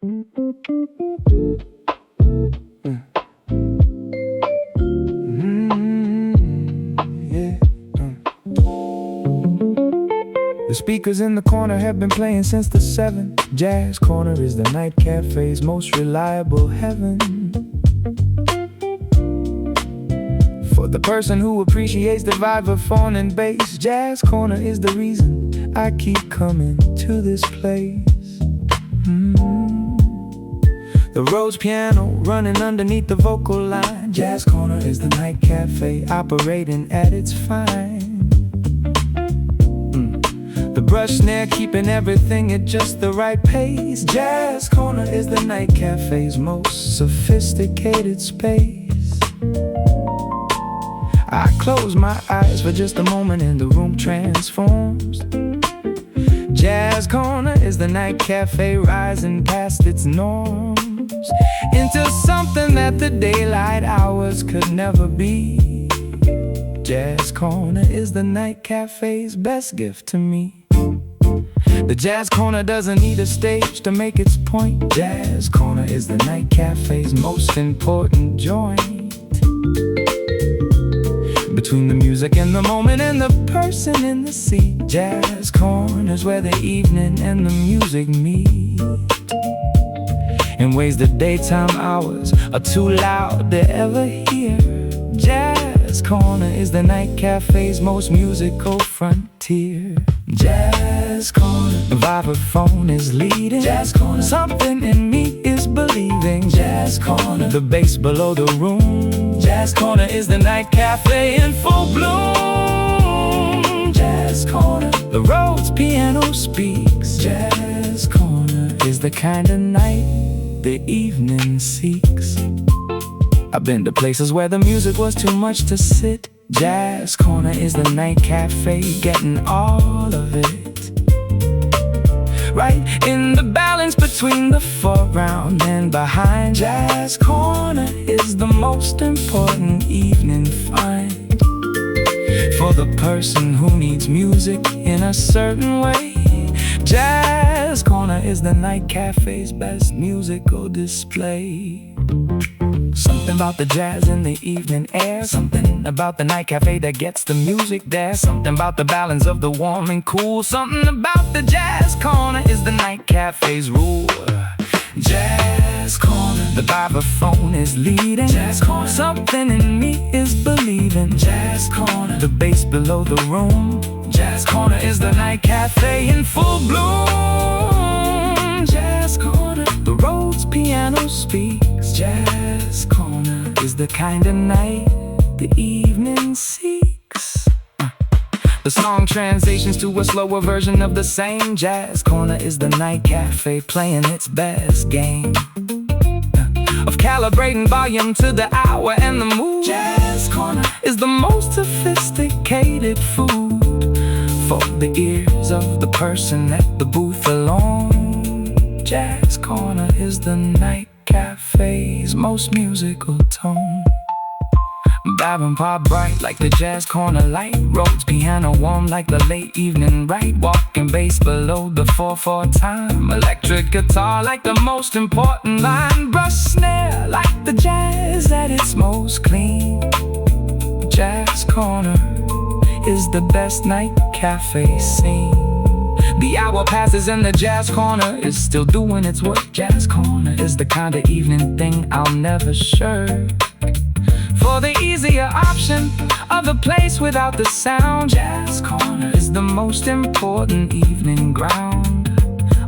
The speakers in the corner have been playing since the 7. Jazz Corner is the night cafe's most reliable heaven. For the person who appreciates the vibe of phone and bass, Jazz Corner is the reason I keep coming to this place. The Rhodes piano running underneath the vocal line. Jazz Corner is the night cafe operating at its fine. The brush snare keeping everything at just the right pace. Jazz Corner is the night cafe's most sophisticated space. I close my eyes for just a moment and the room transforms. Jazz Corner is the night cafe rising past its norms into something that the daylight hours could never be. Jazz Corner is the night cafe's best gift to me. The Jazz Corner doesn't need a stage to make its point. Jazz Corner is the night cafe's most important joint. Between the music and the moment and the person in the seat, Jazz Corner's where the evening and the music meet. In ways the daytime hours are too loud to ever hear. Jazz Corner is the night cafe's most musical frontier. Jazz Corner, the vibraphone is leading. Jazz Corner, something in me is believing. Jazz Corner, the bass below the room. Jazz Corner is the night cafe in full bloom. Jazz Corner, the Rhodes piano speaks. Jazz Corner is the kind of night the evening seeks. I've been to places where the music was too much to sit. Jazz Corner is the night cafe getting all of it. Right in the balance between the foreground and behind. Jazz Corner is the most important evening find. For the person who needs music in a certain way, Jazz Corner is the night cafe's best musical display. Something about the jazz in the evening air. Something about the night cafe that gets the music there. Something about the balance of the warm and cool. Something about the Jazz Corner is the night cafe's rule. Jazz Corner, the vibraphone is leading. Jazz Corner, something in me is believing. Jazz Corner, the bass below the room. Jazz Corner is the night cafe in full bloom. Jazz Corner, the Rhodes piano speaks. Jazz Corner is the kind of night the evening seeks. The song transitions to a slower version of the same. Jazz Corner is the night cafe playing its best game of calibrating volume to the hour and the mood. Jazz Corner is the most sophisticated food for the ears of the person at the booth alone. Jazz Corner is the night cafe's most musical tone. Vibrant pop bright like the Jazz Corner light. Rhodes piano warm like the late evening right. Walking bass below the 4/4 time. Electric guitar like the most important line. Brush snare like the jazz at its most clean. Jazz Corner is the best night cafe scene. The hour passes and the Jazz Corner is still doing its work. Jazz Corner is the kind of evening thing I'll never shirk. For the easier option of a place without the sound, Jazz Corner is the most important evening ground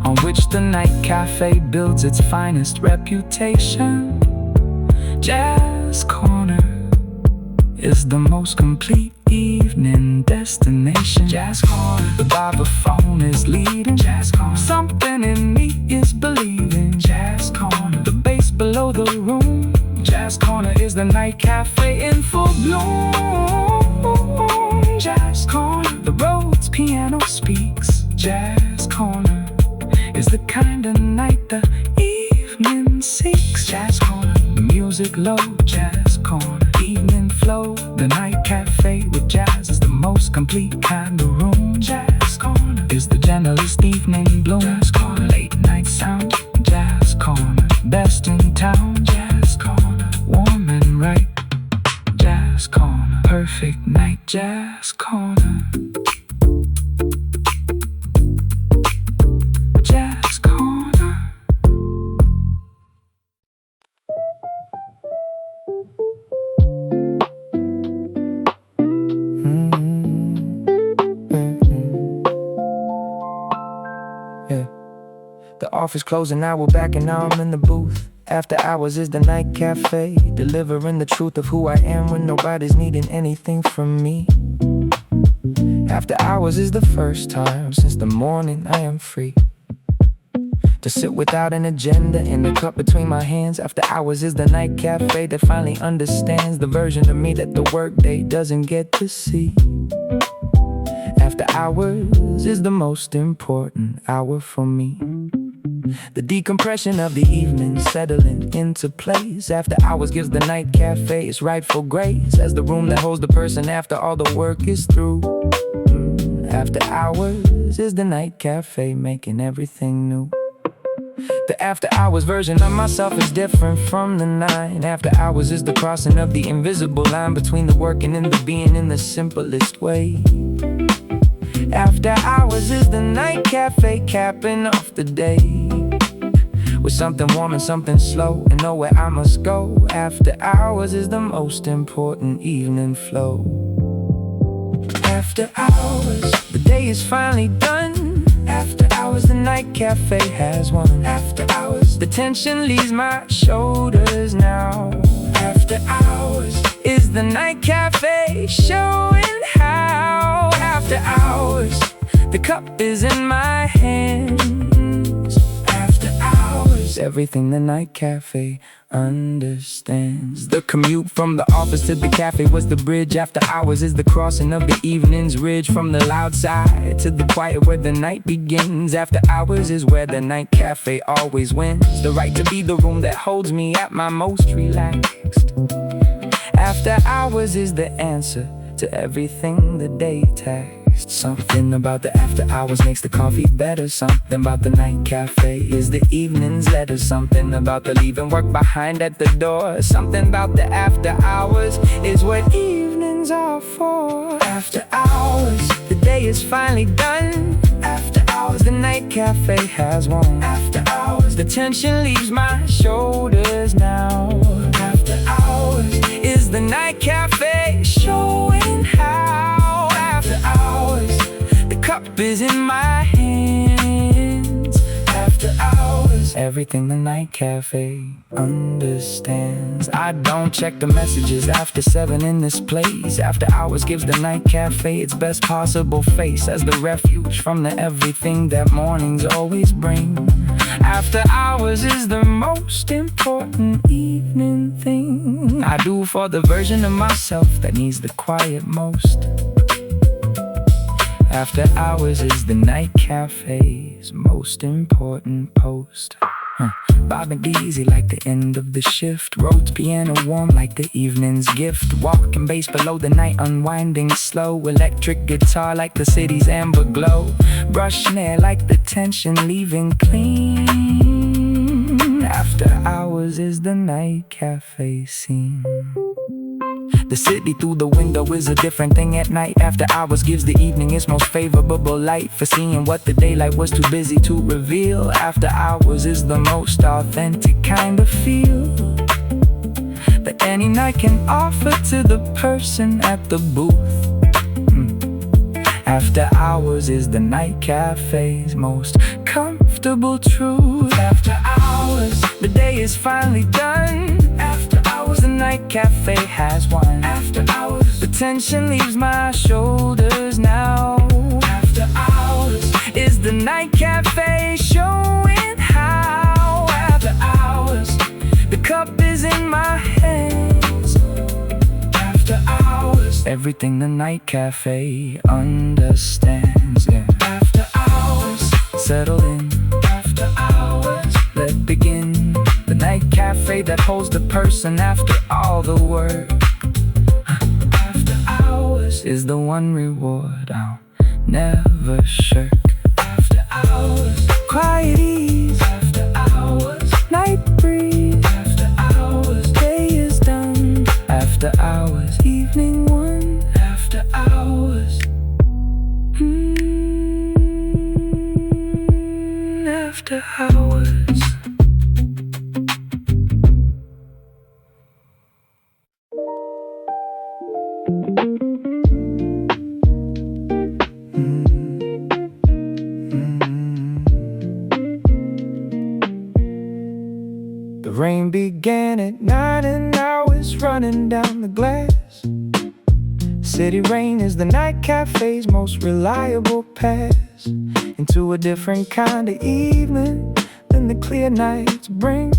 on which the night cafe builds its finest reputation. Jazz Corner is the most complete evening destination. Jazz Corner, the vibraphone is leading. Jazz Corner, something in me is believing. Jazz Corner, the bass below the room. Jazz Corner is the night cafe in full bloom. Jazz Corner, the Rhodes piano speaks. Jazz Corner is the kind of night the evening seeks. Jazz Corner, the music low. Jazz Corner, evening flow. The night cafe with jazz is the most complete kind of room. Jazz Corner is the gentlest evening bloom. Jazz Corner, late night sound. Jazz Corner best in town. Jazz corner, warm and right. Jazz corner, perfect night. Jazz corner. Jazz corner. Yeah. The office closing, now we're back and now I'm in the booth. After hours is the night cafe, delivering the truth of who I am when nobody's needing anything from me. After hours is the first time since the morning I am free to sit without an agenda and a cup between my hands. After hours is the night cafe that finally understands the version of me that the workday doesn't get to see. After hours is the most important hour for me. The decompression of the evening settling into place. After hours gives the night cafe its rightful grace as the room that holds the person after all the work is through. After hours is the night cafe making everything new. The after hours version of myself is different from the 9. After hours is the crossing of the invisible line between the working and the being in the simplest way. After hours is the night cafe capping off the day with something warm and something slow and know where I must go. After hours is the most important evening flow. After hours, the day is finally done. After hours, the night cafe has won. After hours, the tension leaves my shoulders now. After hours is the night cafe showing how. After hours, the cup is in my hands. After hours, everything the night cafe understands. The commute from the office to the cafe was the bridge. After hours is the crossing of the evening's ridge from the loud side to the quiet where the night begins. After hours is where the night cafe always wins. The right to be the room that holds me at my most relaxed. After hours is the answer to everything the day tasks. Something about the after hours makes the coffee better. Something about the night cafe is the evening's letter. Something about the leaving work behind at the door. Something about the after hours is what evenings are for. After hours, the day is finally done. After hours, the night cafe has won. After hours, the tension leaves my shoulders now. After hours is the night cafe showing how. After hours, the cup is in my hands. After hours, everything the night cafe understands. I don't check the messages after 7 in this place. After hours gives the night cafe its best possible face as the refuge from the everything that mornings always bring. After hours is the most important evening thing I do for the version of myself that needs the quiet most. After hours is the night cafe's most important post. Bob and easy like the end of the shift. Rhodes piano warm like the evening's gift. Walking bass below the night unwinding slow. Electric guitar like the city's amber glow. Brush snare like the tension leaving clean. After hours is the night cafe scene. The city through the window is a different thing at night. After hours gives the evening its most favorable light for seeing what the daylight was too busy to reveal. After hours is the most authentic kind of feel that any night can offer to the person at the booth. After hours is the night cafe's most comfortable truth. After hours, the day is finally done. After hours, the night cafe has won. After hours, the tension leaves my shoulders now. After hours is the night cafe showing how. After hours, the cup is in my hands. After hours, everything the night cafe understands. Yeah. After hours, settle in. After hours, let begin. The night cafe that holds the person after all the work. After hours is the one reward I'll never shirk. After hours, quiet ease. After hours, night breeze. The rain began at 9 and now it's running down the glass. City rain is the night cafe's most reliable pass into a different kind of evening than the clear nights bring.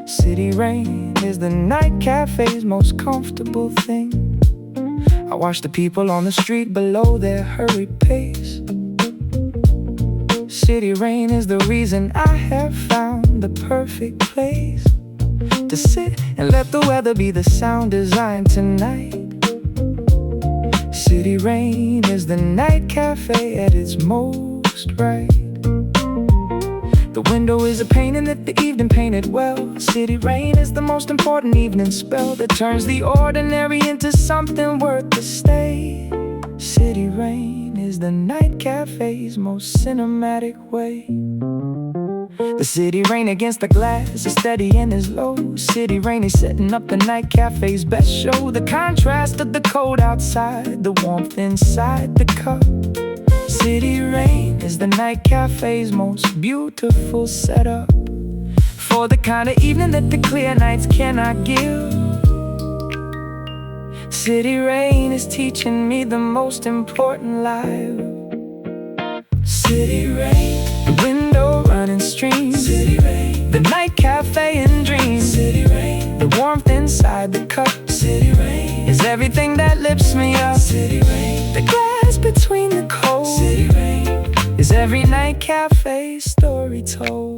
City rain is the night cafe's most comfortable thing. I watch the people on the street below their hurried pace. City rain is the reason I have found the perfect place to sit and let the weather be the sound design tonight. City rain is the night cafe at its most right. The window is a painting that the evening painted well. City rain is the most important evening spell that turns the ordinary into something worth the stay. City rain is the night cafe's most cinematic way. The city rain against the glass is steady and is low. City rain is setting up the night cafe's best show. The contrast of the cold outside, the warmth inside the cup. City rain is the night cafe's most beautiful setup for the kind of evening that the clear nights cannot give. City rain is teaching me the most important life. City rain, the window running streams. City rain, the night cafe and dreams. City rain, the warmth inside the cup. City rain is everything that lifts me up. City rain, the glass between the cold. City rain is every night cafe story told.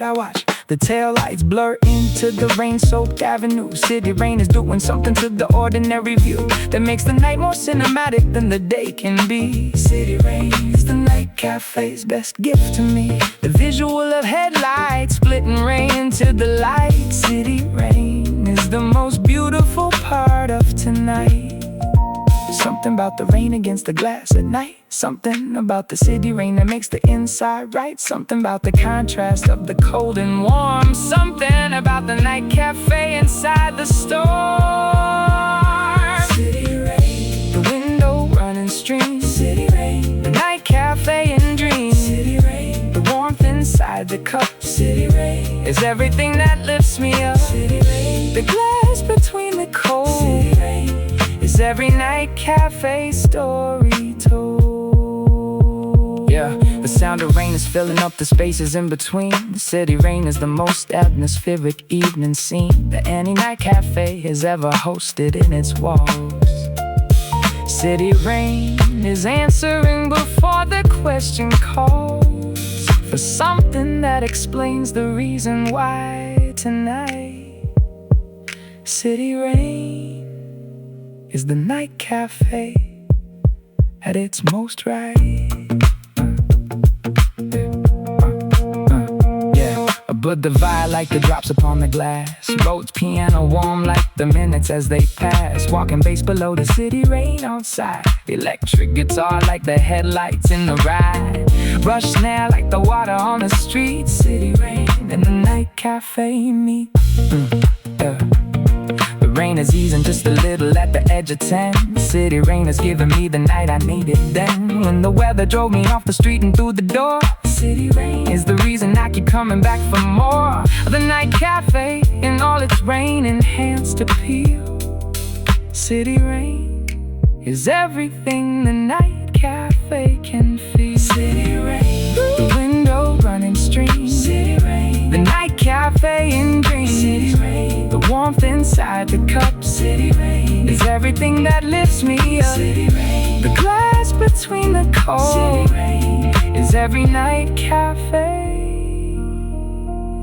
I watch the taillights blur into the rain-soaked avenue. City rain is doing something to the ordinary view that makes the night more cinematic than the day can be. City rain is the night cafe's best gift to me. The visual of headlights splitting rain into the light. City rain is the most beautiful part of tonight. Something about the rain against the glass at night. Something about the city rain that makes the inside right. Something about the contrast of the cold and warm. Something about the night cafe inside the storm. City rain, the window running streams. City rain, the night cafe and dreams. City rain, the warmth inside the cup. City rain is everything that lifts me up. City rain, the glass between the cold. City rain is every night cafe story told. Yeah, the sound of rain is filling up the spaces in between. The city rain is the most atmospheric evening scene that any night cafe has ever hosted in its walls. City rain is answering before the question calls for something that explains the reason why tonight. City rain is the night cafe at its most right. But the vibe like the drops upon the glass. Boats piano warm like the minutes as they pass. Walking bass below the city rain outside. Electric guitar like the headlights in the ride. Rush snare like the water on the street. City rain and the night cafe meet. The rain is easing just a little at the edge of 10. City rain has given me the night I needed then. When the weather drove me off the street and through the door. City rain is the reason I keep coming back for more. The night cafe in all its rain enhanced appeal. City rain is everything the night cafe can feel. City rain, the window running streams. City rain, the night cafe in dreams. City rain, the warmth inside the cup. City rain is everything that lifts me up. City rain, the glass between the cold. City rain is every night cafe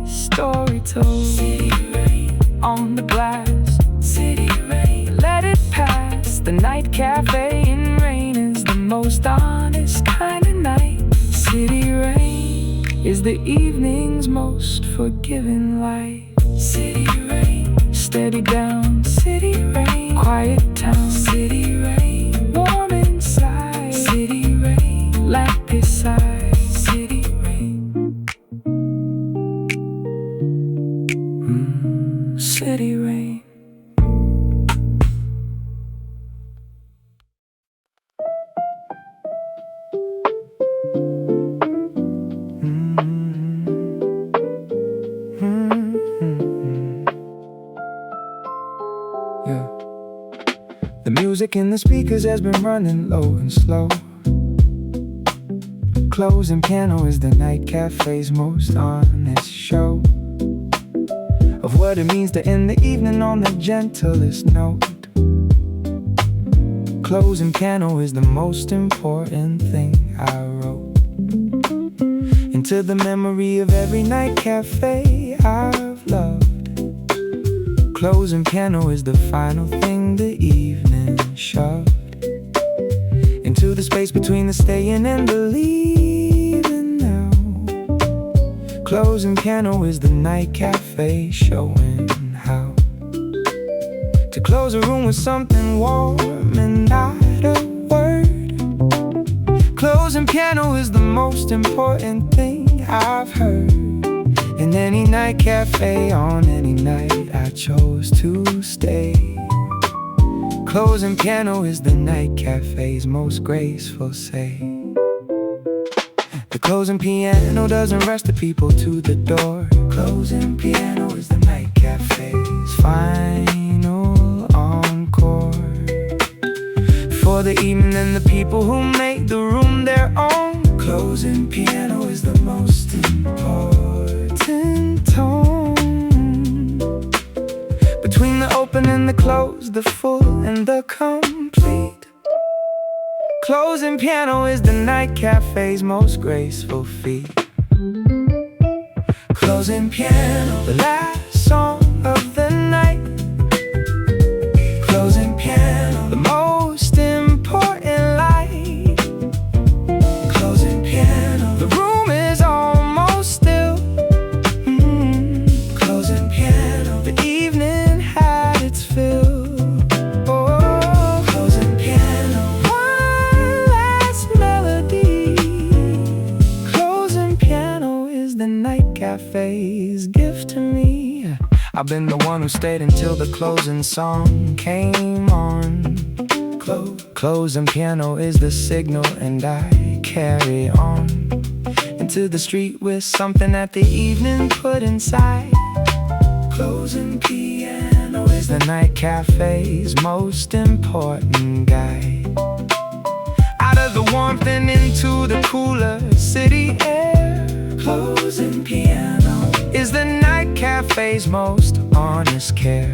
story told. City rain on the glass. City rain, let it pass. The night cafe in rain is the most honest kind of night. City rain is the evening's most forgiving light. City rain, steady down. City rain, quiet town. City rain, warm inside. City rain, light beside. City rain, city rain. music in the speakers has been running low and slow. Closing piano is the night cafe's most honest show of what it means to end the evening on the gentlest note. Closing piano is the most important thing I wrote into the memory of every night cafe I've loved. Closing piano is the final thing the evening shoved into the space between the staying and the leaving now. Closing piano is the night cafe showing how to close a room with something warm and not a word. Closing piano is the most important thing I've heard in any night cafe on any night I chose to stay. Closing piano is the night cafe's most graceful say. The closing piano doesn't rush the people to the door. Closing piano is the night cafe's final encore for the evening and the people who make the room their own. Closing piano is the most important tone between the open and the close, the full and the complete. Closing piano is the night cafe's most graceful feat. Closing piano, the last song of the night. Closing piano, the most important light. Closing piano, the room is almost still. Closing piano, the evening had its fill. Oh, closing piano, one last melody. Closing piano is the night cafe's gift to me. I've been the one who stayed until the closing song came on. Closing piano is the signal and I carry on into the street with something that the evening put inside. Closing piano is the night cafe's most important guide out of the warmth and into the cooler city air. Closing piano is the night cafe's most honest care.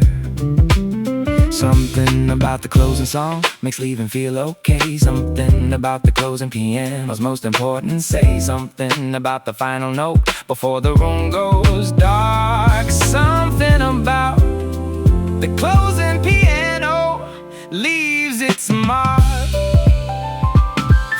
Something about the closing song makes leaving feel okay. Something about the closing piano's most important say. Something about the final note before the room goes dark. Something about the closing piano leaves its mark.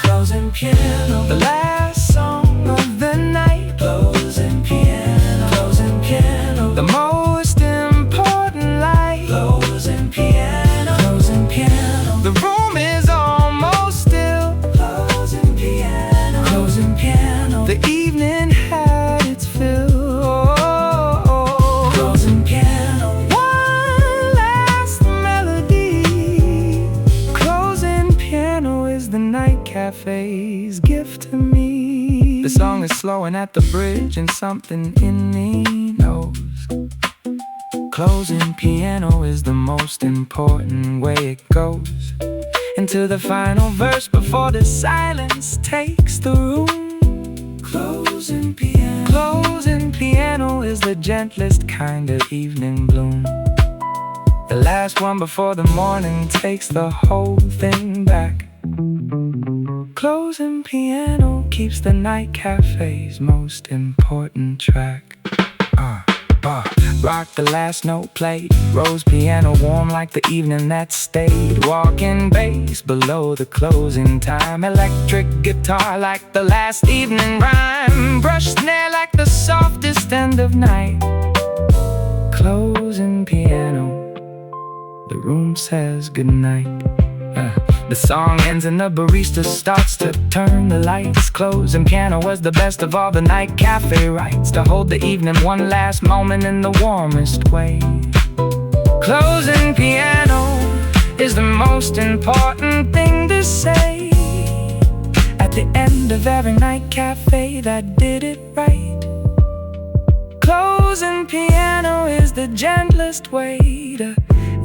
Closing piano, the last song of the night. Closing piano, closing piano, the most important light. Closing piano, closing piano, the room is almost still. Closing piano, closing piano, the evening had its fill. Oh, closing piano, one last melody. Closing piano is the night cafe's gift to me. The song is slowing at the bridge and something in me knows. Closing piano is the most important way it goes into the final verse before the silence takes the room. Closing piano is the gentlest kind of evening bloom. The last one before the morning takes the whole thing back. Closing piano keeps the night cafe's most important track. Rock the last note played, rose piano warm like the evening that stayed. Walking bass below the closing time, electric guitar like the last evening rhyme. Brush snare like the softest end of night. Closing piano, the room says goodnight. The song ends and the barista starts to turn the lights. Closing piano was the best of all the night cafe rights, to hold the evening one last moment in the warmest way. Closing piano is the most important thing to say at the end of every night cafe that did it right. Closing piano is the gentlest way to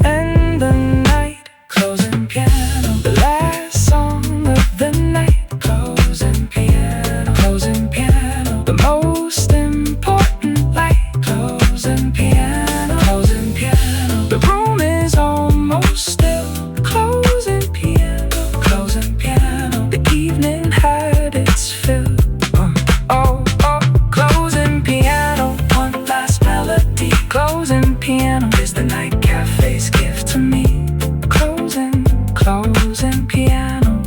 end the night. Closing piano. piano. The last song of the night. Closing piano. Closing piano. The most important light. Closing piano. Closing piano. The room is almost still. Closing piano. Closing piano. The evening had its fill. Oh, closing piano. One last melody. Closing piano is the night cafe's gift to me. Closing piano.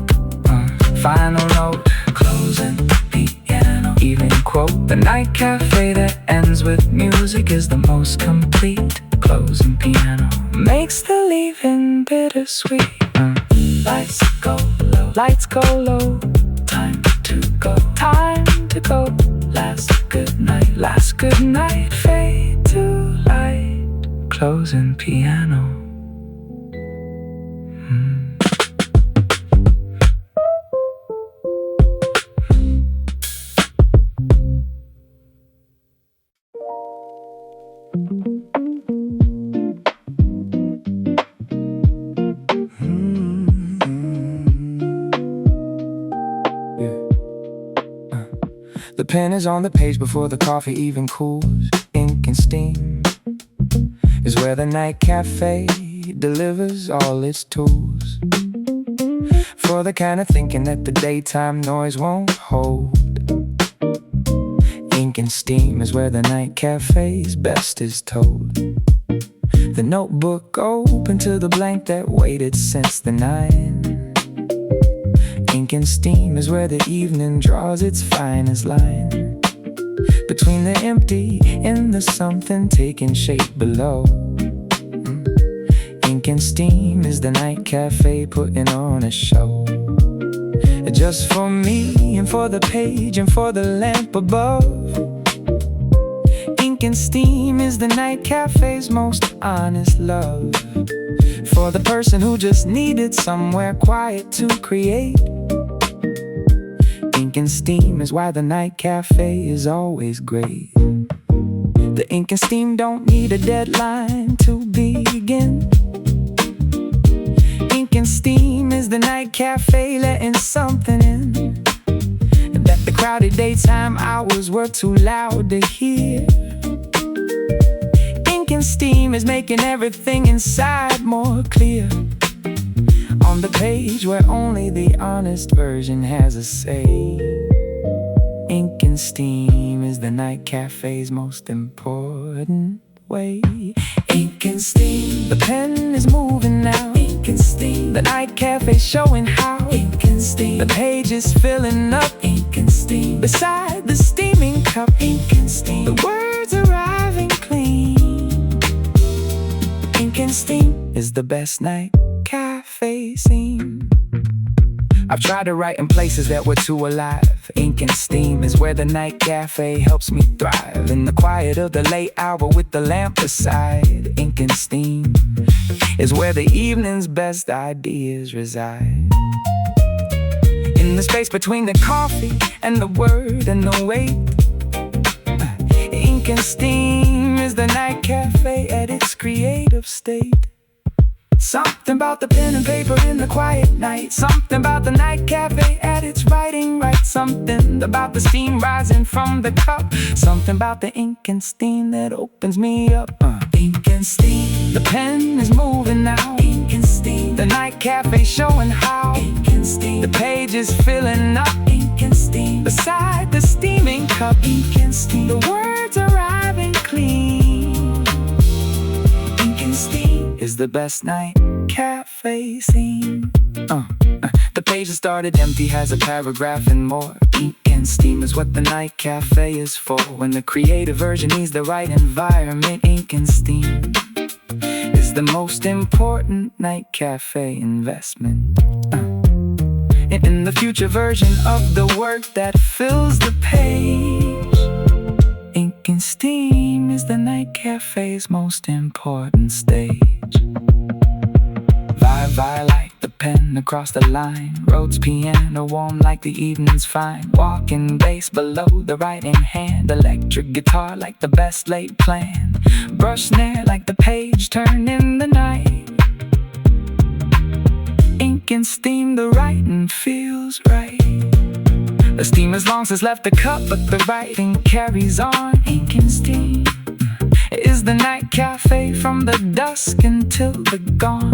Final note. Closing piano. Evening quote. The night cafe that ends with music is the most complete. Closing piano makes the leaving bittersweet. Lights go low. Lights go low. Time to go. Time to go. Last good night. Last good night. Fade to light. Closing piano. The pen is on the page before the coffee even cools. Ink and steam is where the night cafe delivers all its tools. For the kind of thinking that the daytime noise won't hold. Ink and steam is where the night cafe's best is told. The notebook open to the blank that waited since the night. Ink and steam is where the evening draws its finest line. Between the empty and the something taking shape below. Ink and steam is the night cafe putting on a show. Just for me and for the page and for the lamp above. Ink and steam is the night cafe's most honest love. For the person who just needed somewhere quiet to create. Ink and steam is why the night cafe is always great. The ink and steam don't need a deadline to begin. Ink and steam is the night cafe letting something in that the crowded daytime hours were too loud to hear. Ink and steam is making everything inside more clear. On the page where only the honest version has a say. Ink and steam is the night cafe's most important way. Ink and steam, the pen is moving now. Ink and steam, the night cafe's showing how. Ink and steam, the page is filling up. Ink and steam, beside the steaming cup. Ink and steam, the words arriving clean. Ink and steam is the best night cafe scene. I've tried to write in places that were too alive. Ink and steam is where the night cafe helps me thrive. In the quiet of the late hour with the lamp beside. Ink and steam is where the evening's best ideas reside. In the space between the coffee and the word and the wait. Ink and steam is the night cafe at its creative state. Something about the pen and paper in the quiet night. Something about the night cafe at its writing right. Something about the steam rising from the cup. Something about the ink and steam that opens me up. Ink and steam, the pen is moving now. Ink and steam, the night cafe showing how. Ink and steam, the page is filling up. Ink and steam, beside the steaming cup. Ink and steam, the words arriving clean. Ink and steam is the best night cafe scene. The page that started empty has a paragraph and more. Ink and steam is what the night cafe is for. When the creative version needs the right environment. Ink and steam is the most important night cafe investment. In the future version of the work that fills the page. Ink and steam is the night cafe's most important stage. Vi like the pen across the line. Rhodes piano warm like the evening's fine. Walking bass below the writing hand. Electric guitar like the best laid plan. Brush snare like the page turn in the night. ink and steam, the writing feels right. The steam as long as left the cup, but the writing carries on. Ink and steam is the night cafe from the dusk until the dawn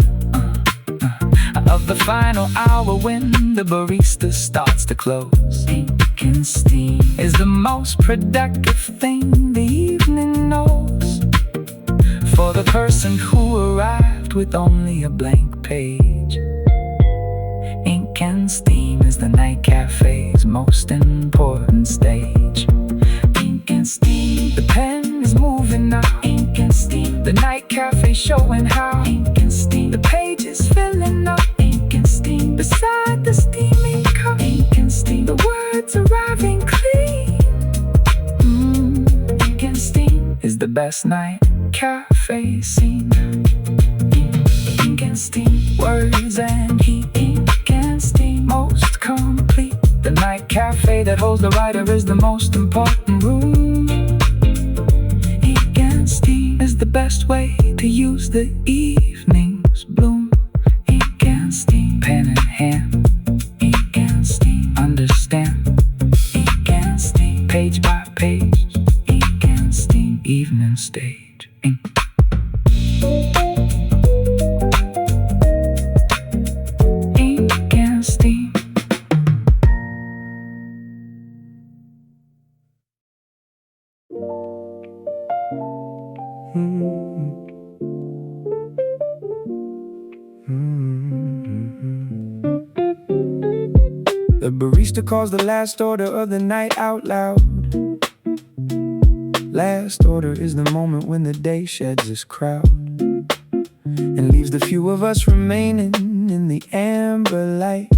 of the final hour when the barista starts to close. Ink and steam is the most productive thing the evening knows. For the person who arrived with only a blank page, ink and steam is the night cafe's most important stage. Ink and steam, the pen is moving now. Ink and steam, the night cafe showing how. Ink and steam, the page is filling up. Ink and steam, beside the steaming cup. Ink and steam, the words arriving clean. Ink and steam is the best night cafe scene. Ink and steam, words and heat. Ink and steam, most complete. The night cafe that holds the writer is the most important room. Ink and steam is the best way to use the evening's bloom. Ink and steam, pen in hand. Ink and steam, understand. Ink and steam, page by page. Ink and steam, evening stage. Ink. Ink and steam. The barista calls the last order of the night out loud. Last order is the moment when the day sheds its crowd and leaves the few of us remaining in the amber light.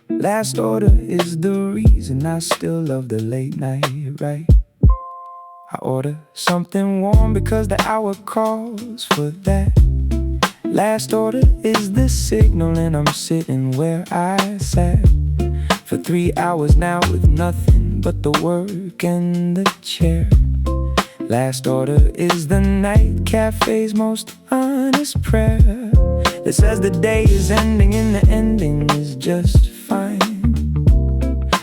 Last order is the reason I still love the late night ride. I order something warm because the hour calls for that. Last order is the signal and I'm sitting where I sat for 3 hours now with nothing but the work and the chair. Last order is the night cafe's most honest prayer that says the day is ending and the ending is just fine.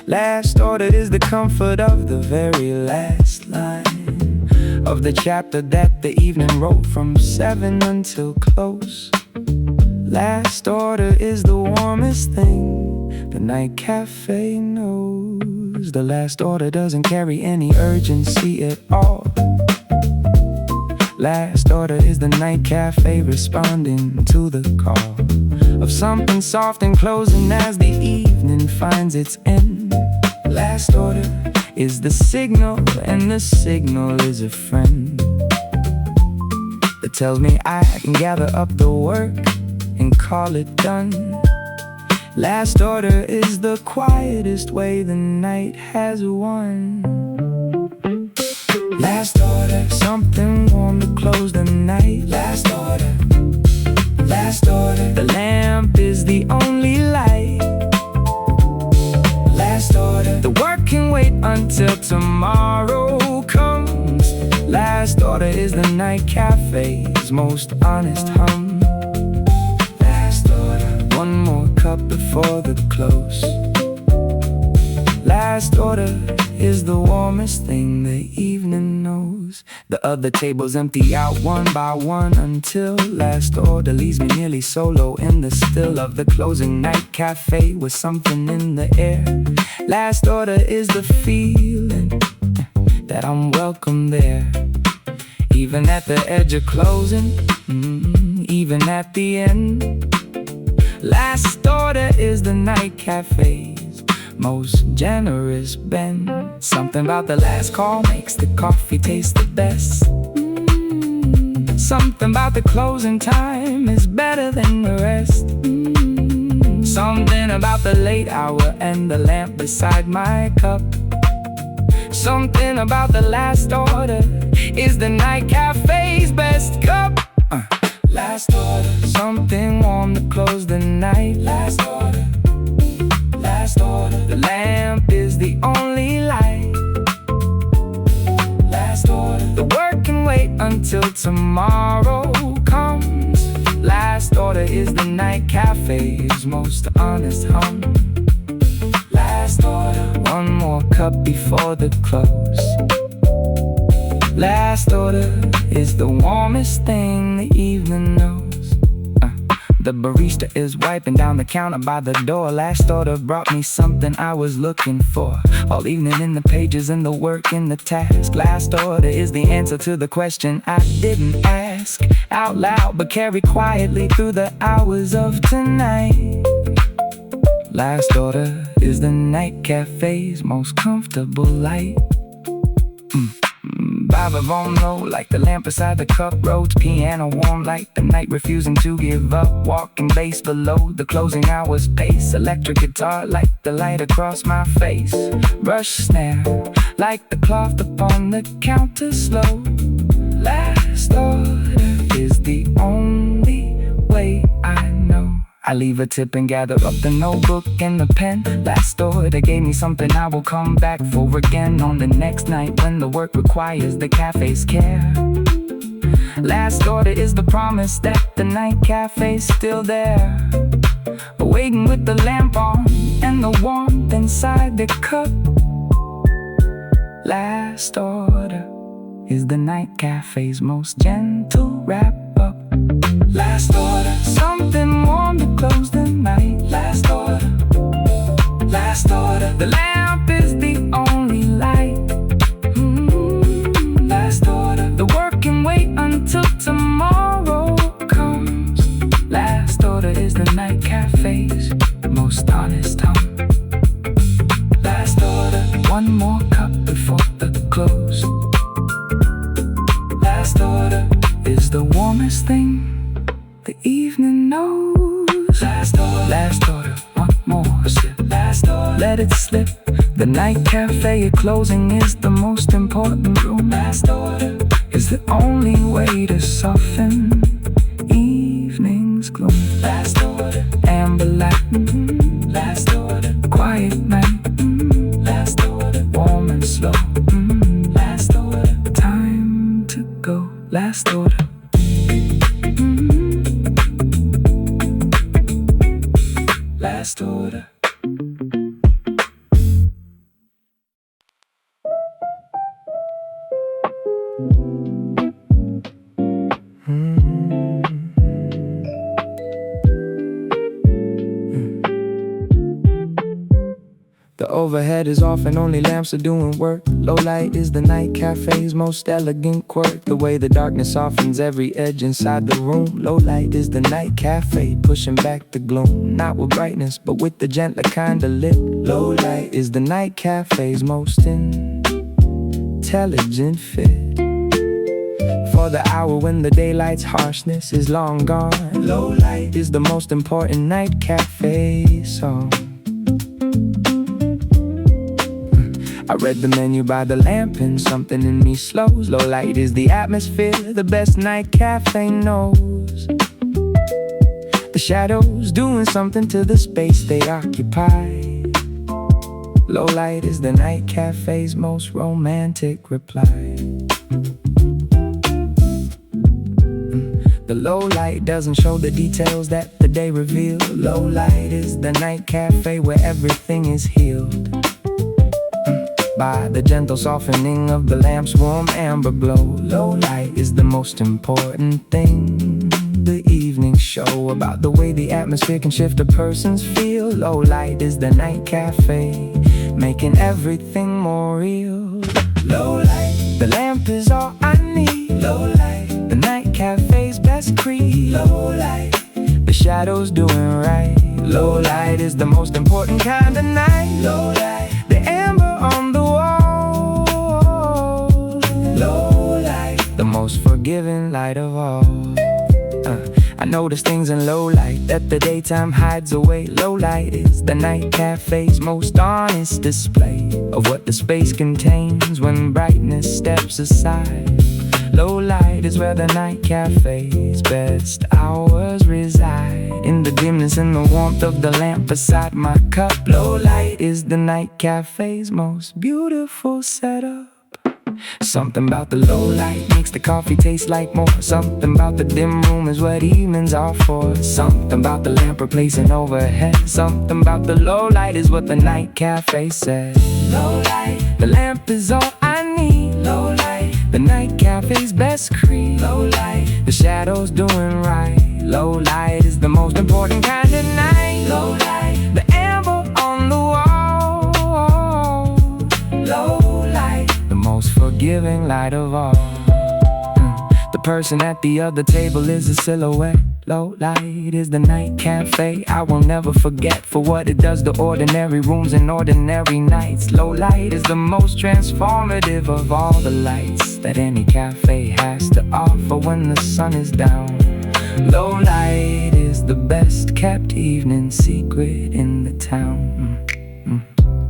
Last order is the comfort of the very last line of the chapter that the evening wrote from 7 until close. Last order is the warmest thing the night cafe knows. The last order doesn't carry any urgency at all. Last order is the night cafe responding to the call of something soft and closing as the evening finds its end. Last order is the signal, and the signal is a friend that tells me I can gather up the work and call it done. Last order is the quietest way the night has won. Last order, something warm to close the night. Last order, last order, the lamp is the only light. Last order, the work can wait until tomorrow comes. Last order is the night cafe's most honest hum. Last order, one more cup before the close. Last order is the warmest thing the evening knows. The other tables empty out one by one until last order leaves me nearly solo in the still of the closing night cafe with something in the air. Last order is the feeling that I'm welcome there, even at the edge of closing, even at the end. Last order is the night cafe's most generous bend. Something about the last call makes the coffee taste the best. Something about the closing time is better than the rest. Something about the late hour and the lamp beside my cup. Something about the last order is the night cafe's best cup. Last order, something warm to close the night. Last order, last order, the lamp is the only light. Last order, the work can wait until tomorrow comes. Last order is the night cafe's most honest hum. Last order, one more cup before the close. Last order is the warmest thing the evening knows. The barista is wiping down the counter by the door. Last order brought me something I was looking for. All evening in the pages and the work in the task. Last order is the answer to the question I didn't ask out loud, but carry quietly through the hours of tonight. Last order is the night cafe's most comfortable light. Vibe on low like the lamp beside the cup. Rhodes piano warm like the night refusing to give up. Walking bass below the closing hours pace. Electric guitar like the light across my face. Rush snare like the cloth upon the counter slow. Last order is the only way I know. I leave a tip and gather up the notebook and the pen. Last order gave me something I will come back for again on the next night when the work requires the cafe's care. Last order is the promise that the night cafe's still there, waiting with the lamp on and the warmth inside the cup. Last order is the night cafe's most gentle wrap-up. Last order, something warm to close the night. Last order, last order. The lamp is the only light. Last order, the work can wait until tomorrow comes. Last order is the night cafe's most honest hum. Last order, one more cup before the close. Last order is the warmest thing the evening knows. Last order, one more sip. Last order, let it slip. The night cafe at closing is the most important room. Last order is the only way to soften evening's gloom. Last order, amber light. Last order, quiet night. Last order, warm and slow. Last order, time to go. Last order. Last order. The overhead is off and only lamps are doing work. Low light is the night cafe's most elegant quirk. The way the darkness softens every edge inside the room. Low light is the night cafe, pushing back the gloom. Not with brightness, but with the gentler kind of lit. Low light is the night cafe's most intelligent fit. For the hour when the daylight's harshness is long gone. Low light is the most important night cafe song. I read the menu by the lamp and something in me slows. Low light is the atmosphere the best night cafe knows. The shadows doing something to the space they occupy. Low light is the night cafe's most romantic reply. The low light doesn't show the details that the day reveals. Low light is the night cafe where everything is healed by the gentle softening of the lamp's warm amber glow. Low light is the most important thing the evening show, about the way the atmosphere can shift a person's feel. Low light is the night cafe, making everything more real. Low light, the lamp is all I need. Low light, the night cafe's best creed. Low light, the shadows doing right. Low light is the most important kind of night. Low light, the amber on the wall. Low light, the most forgiving light of all. I notice things in low light that the daytime hides away. Low light is the night cafe's most honest display of what the space contains when brightness steps aside. Low light is where the night cafe's best hours reside. In the dimness and the warmth of the lamp beside my cup. Low light is the night cafe's most beautiful setup. Something about the low light makes the coffee taste like more. Something about the dim room is what evenings are for. Something about the lamp replacing overhead. Something about the low light is what the night cafe said. Low light, the lamp is all I need. Low light, the night cafe's best creed. Low light, the shadows doing right. Low light is the most important kind of night. Low light, the amber on the wall. Low light, the most forgiving light of all. The person at the other table is a silhouette. Low light is the night cafe I will never forget for what it does to ordinary rooms and ordinary nights. Low light is the most transformative of all the lights that any cafe has to offer when the sun is down. Low light is the best kept evening secret in the town.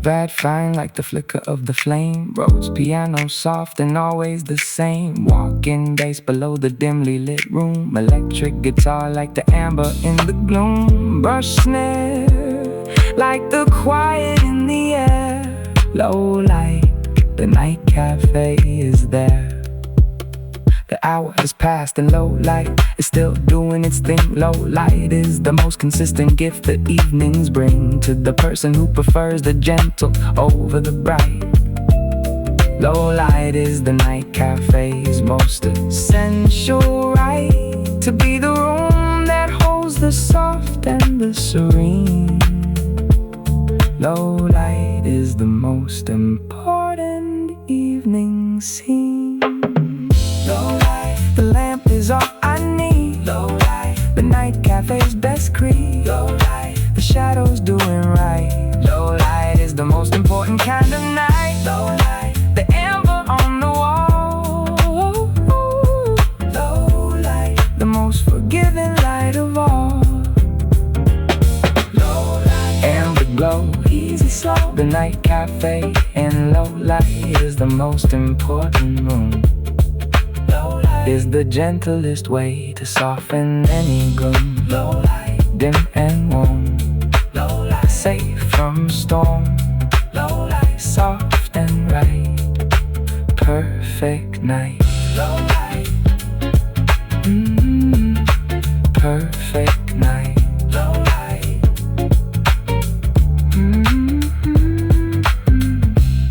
Bad fine like the flicker of the flame. Rhodes piano soft and always the same. Walk-in bass below the dimly lit room. Electric guitar like the amber in the gloom. Brush snare like the quiet in the air. Low light, the night cafe is there. The hour has passed and low light is still doing its thing. Low light is the most consistent gift the evenings bring to the person who prefers the gentle over the bright. Low light is the night cafe's most essential right to be the room that holds the soft and the serene. Low light is the most important evening scene. Low light, the lamp is all I need. Low light, the night cafe's best creed. Low light, the shadows doing right. Low light is the most important kind of night. Low light, the amber on the wall. Low light, the most forgiving light of all. Low light, amber glow, easy slow. The night cafe and low light is the most important room. Is the gentlest way to soften any gloom. Low light, dim and warm. Low light, safe from storm. Low light, soft and right. Perfect night. Low light, perfect night. Low light,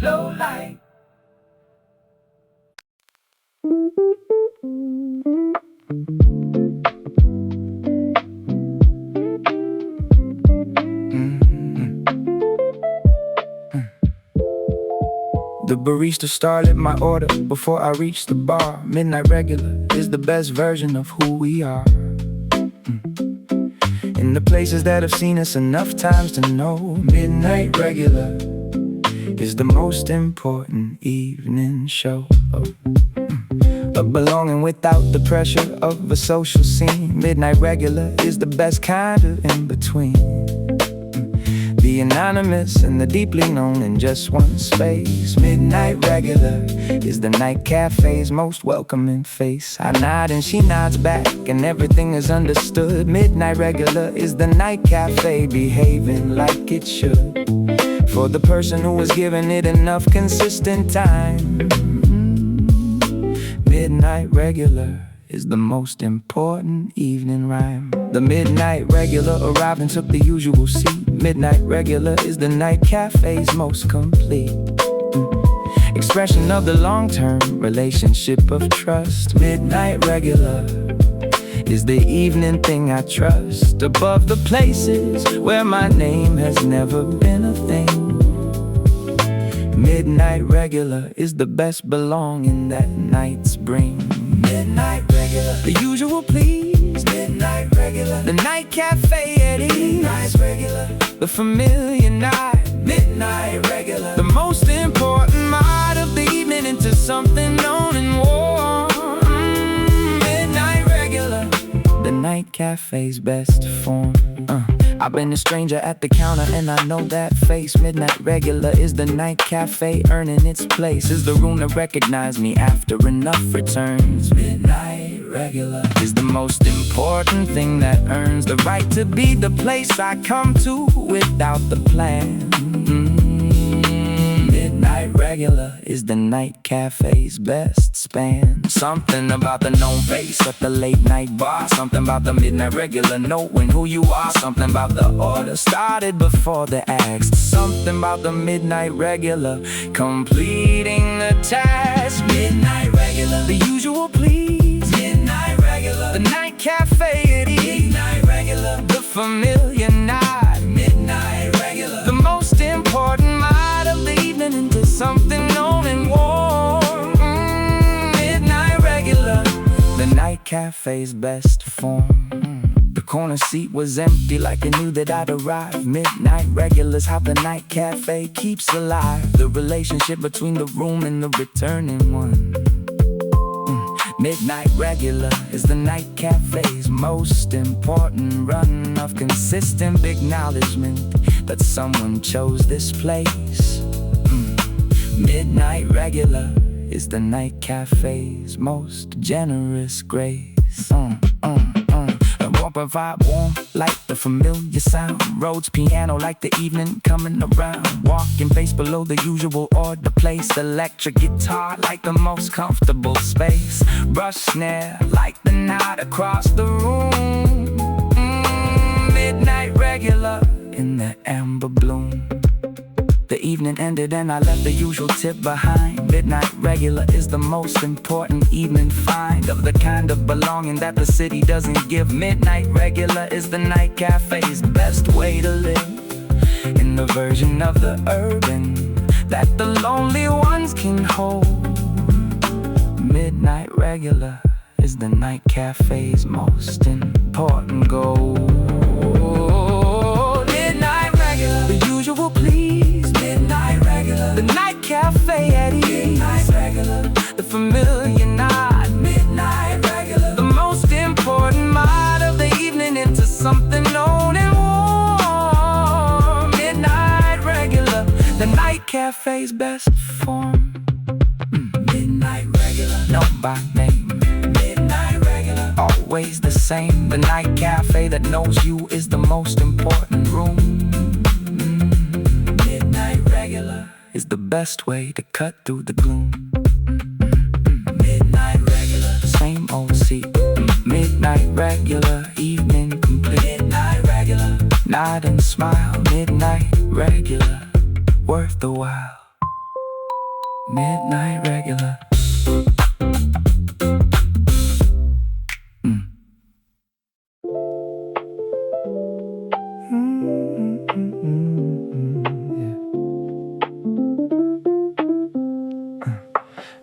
low light. The barista started my order before I reached the bar. Midnight regular is the best version of who we are. In the places that have seen us enough times to know, midnight regular is the most important evening show. A belonging without the pressure of a social scene. Midnight regular is the best kind of in-between. The anonymous and the deeply known in just one space. Midnight regular is the night cafe's most welcoming face. I nod and she nods back and everything is understood. Midnight regular is the night cafe behaving like it should, for the person who is giving it enough consistent time. Midnight regular is the most important evening rhyme. The midnight regular arrived and took the usual seat. Midnight regular is the night cafe's most complete expression of the long-term relationship of trust. Midnight regular is the evening thing I trust above the places where my name has never been a thing. Midnight regular is the best belonging that nights bring. Midnight regular, the usual please. Midnight regular, the night cafe at ease. Midnight regular, the familiar night. Midnight regular, the most important night of the evening into something known and warm. Midnight regular, the night cafe's best form. I've been a stranger at the counter and I know that face. Midnight regular is the night cafe earning its place. Is the room that recognized me after enough returns. Midnight regular is the most important thing that earns the right to be the place I come to without the plan. Midnight Midnight regular is the night cafe's best span. Something about the known face at the late night bar. Something about the midnight regular knowing who you are. Something about the order started before the acts. Something about the midnight regular completing the task. Midnight regular, the usual please. Midnight regular, the night cafe at ease. Midnight regular, the familiar nod. Midnight regular, the most important mind of the evening into something known and warm. Midnight regular, the night cafe's best form. The corner seat was empty like I knew that I'd arrive. Midnight regulars, how the night cafe keeps alive. The relationship between the room and the returning one. Midnight regular is the night cafe's most important run of consistent acknowledgement that someone chose this place. Midnight regular is the night cafe's most generous grace. Provide warm like the familiar sound. Rhodes piano like the evening coming around. Walking bass below the usual order place. Electric guitar like the most comfortable space. Brush snare like the nod across the room. Midnight regular in the amber bloom. The evening ended and I left the usual tip behind. Midnight regular is the most important evening find of the kind of belonging that the city doesn't give. Midnight regular is the night cafe's best way to live, in the version of the urban that the lonely ones can hold. Midnight regular is the night cafe's most important goal. Midnight regular, the usual please. Midnight regular, the night cafe at ease. Midnight regular, the familiar nod. Midnight regular, the most important mind of the evening into something known and warm. Midnight regular, the night cafe's best form. Midnight regular, known by name. Midnight regular, always the same. The night cafe that knows you is the most important room. Is the best way to cut through the gloom. Midnight regular, same old seat. Midnight regular, evening complete. Midnight regular, nod and smile. Midnight regular, worth the while. Midnight regular.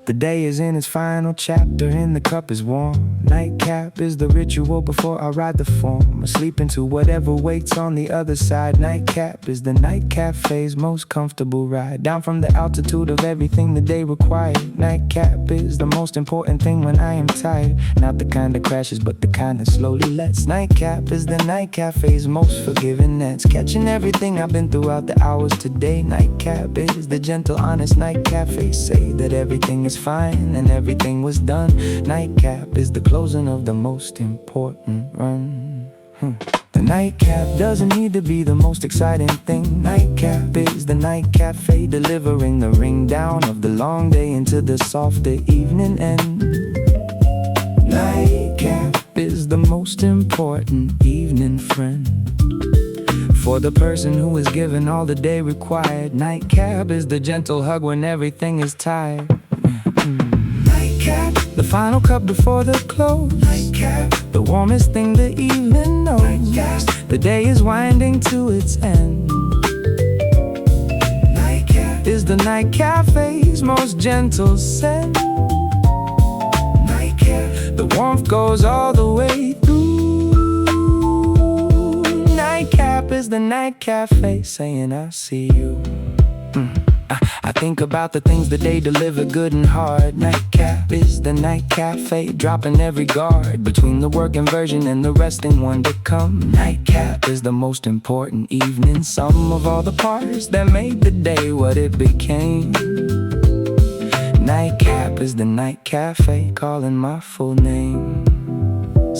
The day is in its final chapter and the cup is warm. Nightcap is the ritual before I ride the form. Asleep into whatever waits on the other side. Nightcap is the night cafe's most comfortable ride. Down from the altitude of everything the day required. Nightcap is the most important thing when I am tired. Not the kind that crashes but the kind that slowly lets. Nightcap is the night cafe's most forgiving nets. Catching everything I've been throughout the hours today. Nightcap is the gentle honest night cafe. Say that everything is fine and everything was done. Nightcap is the closing of the most important run. The nightcap doesn't need to be the most exciting thing. Nightcap is the night cafe, delivering the ring down of the long day into the softer evening end. Nightcap is the most important evening friend. For the person who is given all the day required. Nightcap is the gentle hug when everything is tired. Nightcap, the final cup before the close. Nightcap, the warmest thing the evening knows. Nightcap, the day is winding to its end. Nightcap is the night cafe's most gentle scent. Nightcap, the warmth goes all the way through. Nightcap is the night cafe saying I see you. I think about the things that they deliver good and hard. Nightcap is the night cafe, dropping every guard between the working version and the resting one to come. Nightcap is the most important evening sum of all the parts that made the day what it became. Nightcap is the night cafe calling my full name.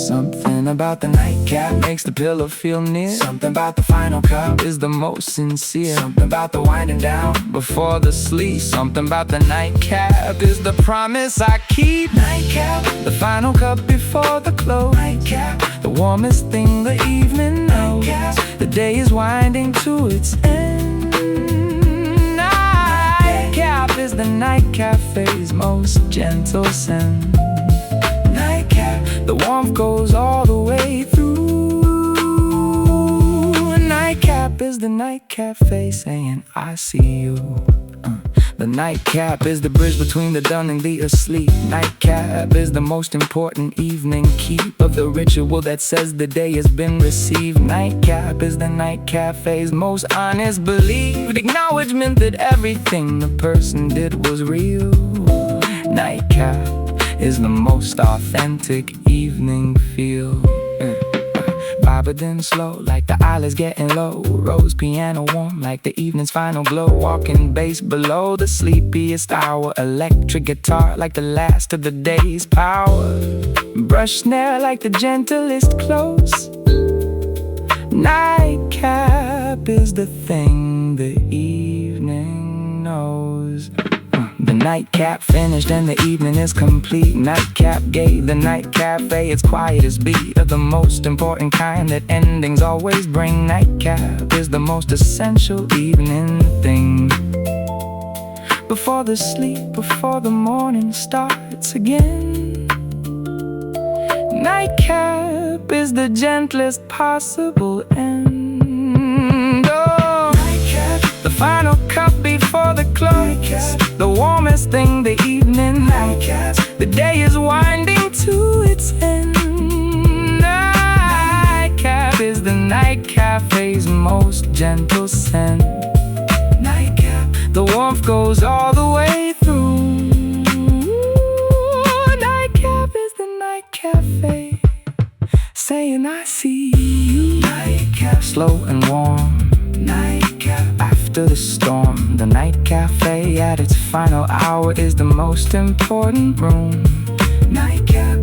Something about the nightcap makes the pillow feel near. Something about the final cup is the most sincere. Something about the winding down before the sleep. Something about the nightcap is the promise I keep. Nightcap, the final cup before the close. Nightcap, the warmest thing the evening knows. Nightcap, the day is winding to its end. Nightcap is the night cafe's most gentle scent. Nightcap, the warmth goes all the way through. Nightcap is the night cafe saying I see you. The nightcap is the bridge between the done and the asleep. Nightcap is the most important evening keep of the ritual that says the day has been received. Nightcap is the night cafe's most honest belief. Acknowledgement that everything the person did was real. Nightcap is the most authentic evening feel. Vibrant slow, like the eyelids getting low. Rose piano warm, like the evening's final glow. Walking bass below the sleepiest hour. Electric guitar, like the last of the day's power. Brush snare, like the gentlest close. Nightcap is the thing the evening knows. The nightcap finished and the evening is complete. Nightcap gay, the night cafe, its quietest beat of the most important kind that endings always bring. Nightcap is the most essential evening thing. Before the sleep, before the morning starts again. Nightcap is the gentlest possible end. Oh, nightcap, the final cup before the close. Nightcap, the warmest thing the evening. Nightcap, the day is winding to its end. Nightcap is the night cafe's most gentle scent. Nightcap, the warmth goes all the way through. Nightcap is the night cafe saying I see you. Nightcap, slow and warm. Nightcap, after the storm. The night cafe at its final hour is the most important room. Nightcap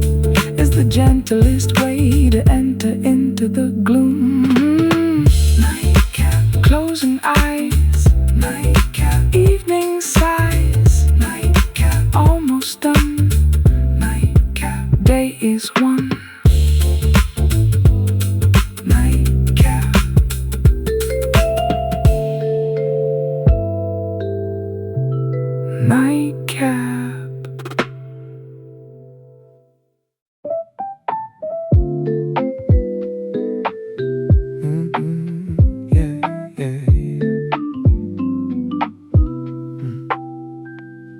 is the gentlest way to enter into the gloom. Nightcap, closing eyes. Nightcap, evening sighs. Nightcap, almost done. Nightcap, day is one. Nightcap.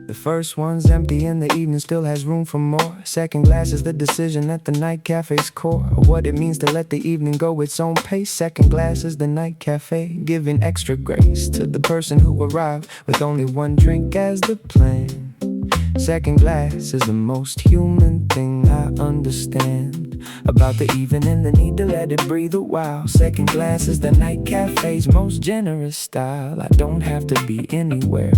The first one's empty and the evening still has room for more. Second glass is the decision at the night cafe's core, of what it means to let the evening go its own pace. Second glass is the night cafe, giving extra grace to the person who arrived with only one drink as the plan. Second glass is the most human thing I understand about the evening, the need to let it breathe a while. Second glass is the night cafe's most generous style. I don't have to be anywhere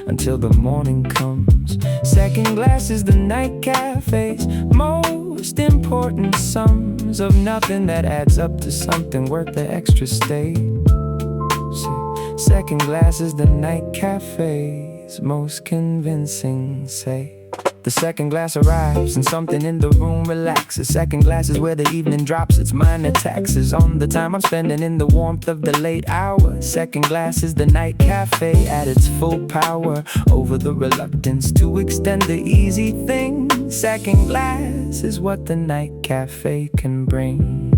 until the morning comes. Second glass is the night cafe's most important sums of nothing that adds up to something worth the extra stay. Second glass is the night cafe's most convincing say. The second glass arrives and something in the room relaxes. Second glass is where the evening drops its minor taxes on the time I'm spending in the warmth of the late hour. Second glass is the night cafe at its full power over the reluctance to extend the easy thing. Second glass is what the night cafe can bring.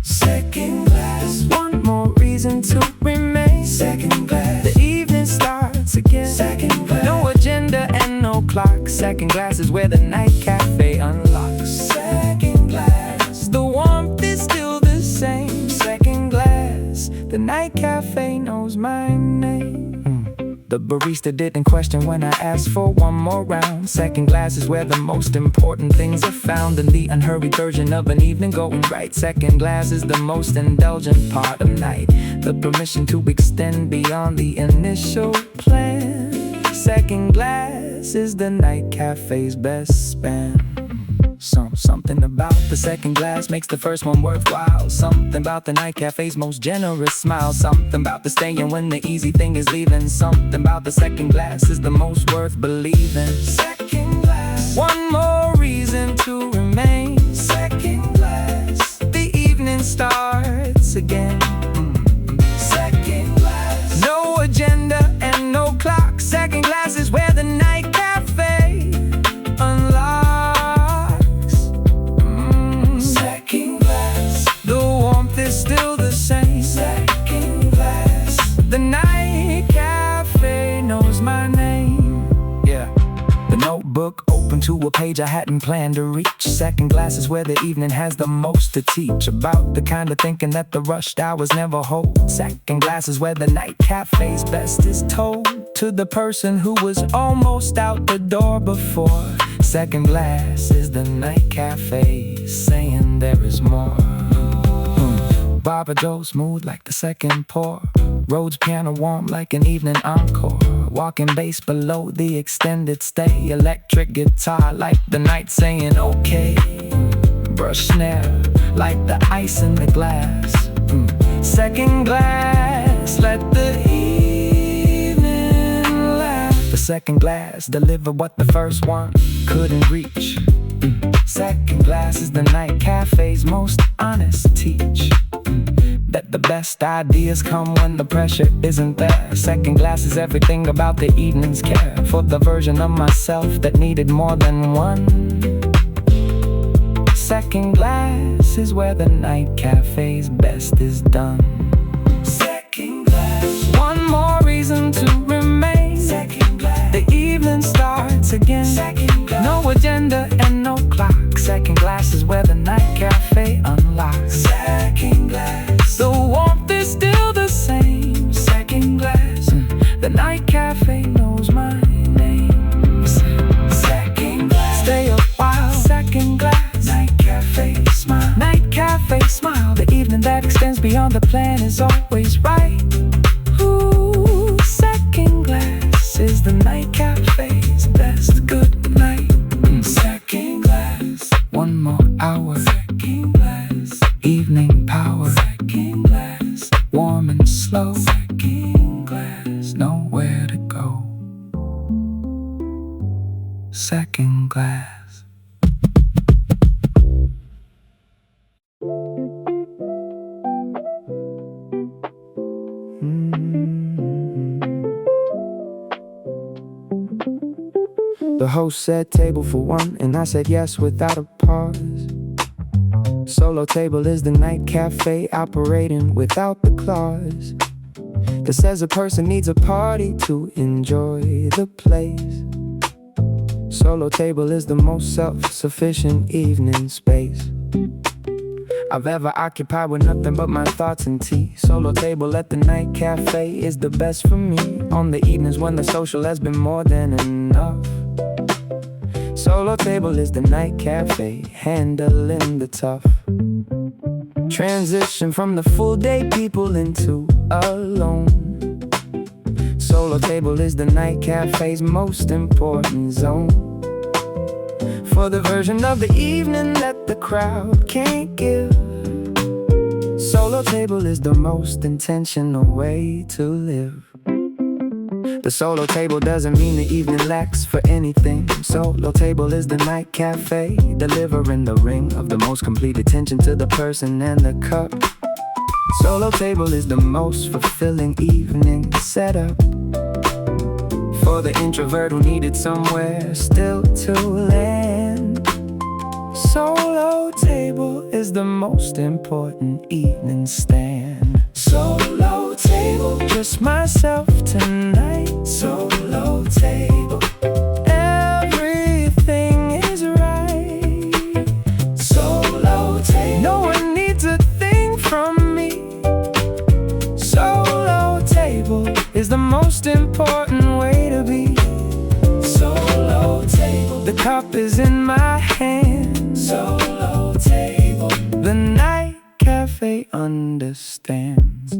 Second glass, one more reason to remain. Second glass, the evening starts again. Second glass, no agenda and no clock. Second glass is where the night cafe unlocks. Second glass, the warmth is still the same. Second glass, the night cafe knows my name. The barista didn't question when I asked for one more round. Second glass is where the most important things are found in the unhurried version of an evening going right. Second glass is the most indulgent part of night, the permission to extend beyond the initial plan. Second glass is the night cafe's best span. Something about the second glass makes the first one worthwhile. Something about the night cafe's most generous smile. Something about the staying when the easy thing is leaving. Something about the second glass is the most worth believing. Second glass, one more reason to remain. Second glass, the evening starts again. Second glass, no agenda and no clock. Second glass is where the night cafe unlocks. Second glass, the warmth is still the same. Second glass, the night cafe knows my name. Yeah, the notebook open to a page I hadn't planned to reach. Second glass is where the evening has the most to teach about the kind of thinking that the rushed hours never hold. Second glass is where the night cafe's best is told to the person who was almost out the door before. Second glass is the night cafe saying there is more. Barbara Joe smooth like the second pour. Rhodes piano warm like an evening encore. Walking bass below the extended stay. Electric guitar like the night saying okay. Brush snare like the ice in the glass. Second glass, let the evening laugh. The second glass deliver what the first one couldn't reach. Second glass is the night cafe's most honest teach. That the best ideas come when the pressure isn't there. Second glass is everything about the evening's care for the version of myself that needed more than one. Second glass is where the night cafe's best is done. Second glass, one more reason to remain. Second glass, the evening starts again. Second glass, no agenda and no clock. Second glass is where the night cafe unlocks. Second glass, the warmth is still the same. Second glass, the night cafe knows my name. Second glass, stay a while. Second glass, night cafe smile. Night cafe smile. The evening that extends beyond the plan is always right. Ooh, second glass is the night cafe's best. Good night. Second glass, one more hour. Second glass, evening power. Second glass, warm and slow. Second glass, nowhere to go. Second glass. The host said table for one, and I said yes without a pause. Solo table is the night cafe operating without the clause that says a person needs a party to enjoy the place. Solo table is the most self-sufficient evening space I've ever occupied with nothing but my thoughts and tea. Solo table at the night cafe is the best for me on the evenings when the social has been more than enough. Solo table is the night cafe, handling the tough transition from the full day people into alone. Solo table is the night cafe's most important zone for the version of the evening that the crowd can't give. Solo table is the most intentional way to live. The solo table doesn't mean the evening lacks for anything. Solo table is the night cafe, delivering the ring of the most complete attention to the person and the cup. Solo table is the most fulfilling evening setup for the introvert who needed somewhere still to land. Solo table is the most important evening stand. Solo table, just myself tonight. Solo table, everything is right. Solo table, no one needs a thing from me. Solo table is the most important way to be. Solo table, the cup is in my hand. Solo table, the night cafe understands.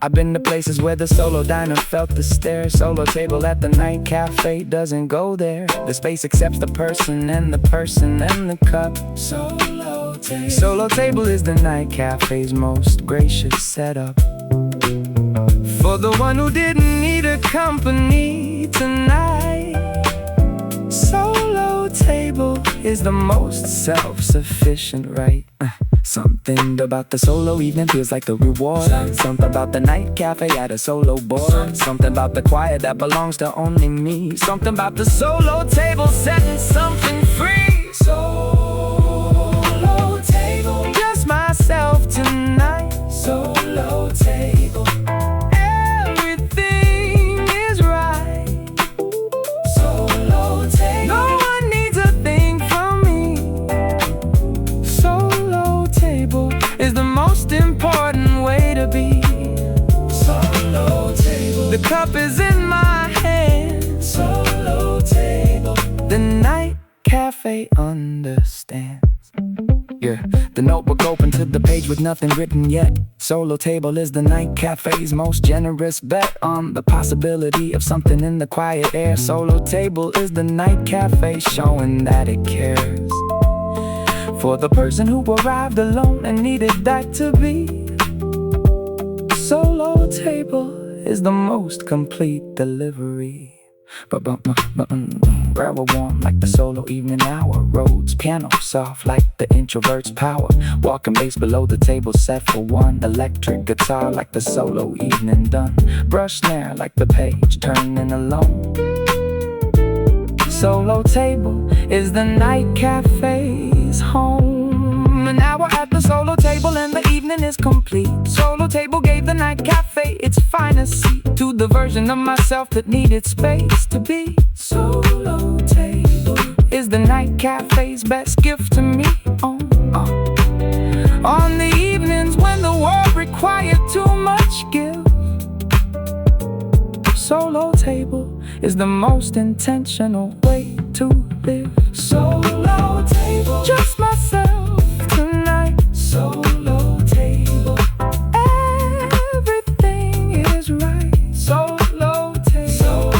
I've been to places where the solo diner felt the stare. Solo table at the night cafe doesn't go there. The space accepts the person and the cup. Solo table is the night cafe's most gracious setup. For the one who didn't need a company tonight, solo table is the most self-sufficient, right? Something about the solo evening feels like the reward. Something about the night cafe at a solo board. Something about the quiet that belongs to only me. Something about the solo table setting something free. Solo table, just myself tonight. Solo table, everything is right. Solo table, no one needs a thing from me. Solo table is the most important way to be. Solo table, the cup is in my hand. Solo table, the night cafe understands. Yeah, the notebook open to the page with nothing written yet. Solo table is the night cafe's most generous bet on the possibility of something in the quiet air. Solo table is the night cafe showing that it cares for the person who arrived alone and needed that to be. Solo table is the most complete delivery. Gravel warm like the solo evening hour. Rhodes piano soft like the introvert's power. Walking bass below the table set for one. Electric guitar like the solo evening done. Brush snare like the page turning alone. Solo table is the night cafe's home. An hour at the solo table and the evening is complete. Solo table gave the night cafe its finest seat to the version of myself that needed space to be. Solo table is the night cafe's best gift to me. On the evenings when the world required too much give, solo table is the most intentional way to live. Solo table, just myself tonight. Solo table, everything is right. Solo table,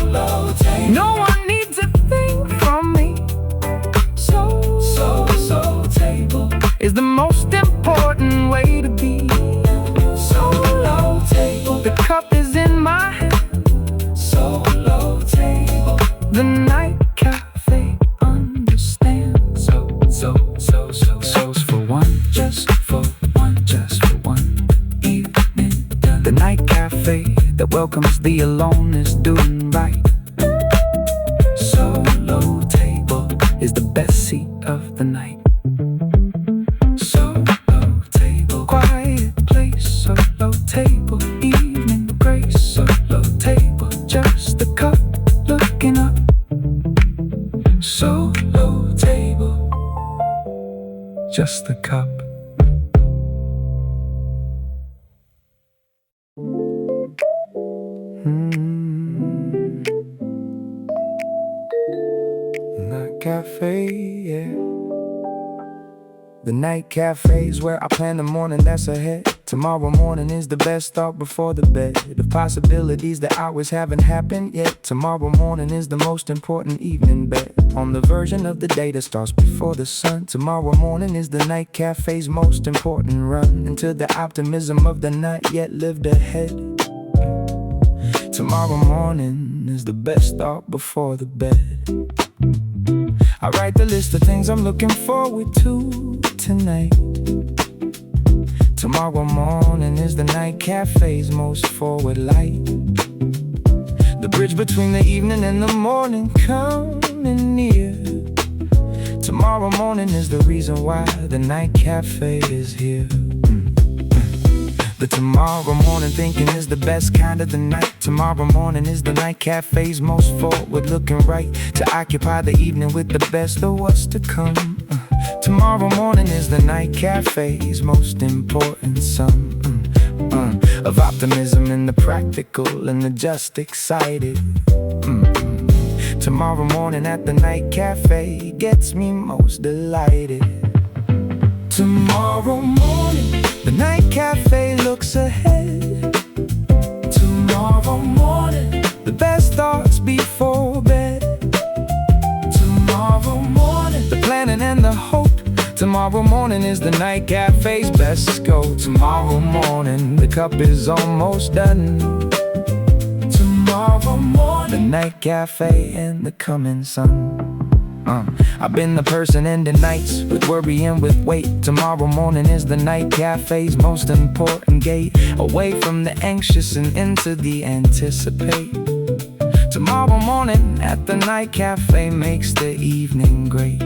no one needs a thing from me. Solo table is the most important way to be. Solo table, the cup is in my hand. Solo table, the night cafe understands. So's for one, just for one evening done. The night cafe that welcomes the alone is doing right. Solo table is the best seat of the night. Solo table, quiet place. Solo table, evening grace. Solo table, just the cup looking up. Solo table, just the cup. Night cafe, yeah. The night cafe is where I plan the morning that's ahead. Tomorrow morning is the best thought before the bed. The possibilities that hours haven't happened yet. Tomorrow morning is the most important evening bet on the version of the day that starts before the sun. Tomorrow morning is the night cafe's most important run into the optimism of the not yet lived ahead. Tomorrow morning is the best thought before the bed. I write the list of things I'm looking forward to tonight. Tomorrow morning is the night cafe's most forward light. The bridge between the evening and the morning coming near. Tomorrow morning is the reason why the night cafe is here. The tomorrow morning thinking is the best kind of the night. Tomorrow morning is the night cafe's most forward looking right. To occupy the evening with the best of what's to come. Tomorrow morning is the night cafe's most important sum of optimism and the practical and the just excited. Tomorrow morning at the night cafe gets me most delighted. Tomorrow morning, the night cafe looks ahead. the hope. Tomorrow morning is the night cafe's best go. Tomorrow morning, the cup is almost done. Tomorrow morning, the night cafe and the coming sun. I've been the person ending nights with worry and with weight. Tomorrow morning is the night cafe's most important gate. Away from the anxious and into the anticipate. Tomorrow morning at the night cafe makes the evening great.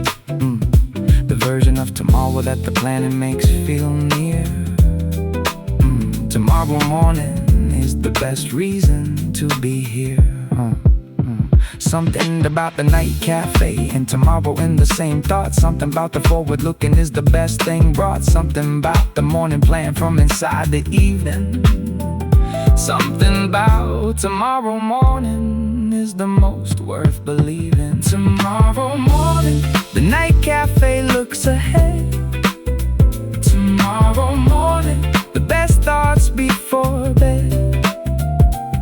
The version of tomorrow that the planning makes feel near. Tomorrow morning is the best reason to be here. Something about the night cafe and tomorrow in the same thought. Something about the forward looking is the best thing brought. Something about the morning plan from inside the evening. Something about tomorrow morning is the most worth believing. Tomorrow morning, the night cafe looks ahead. Tomorrow morning, the best thoughts before bed.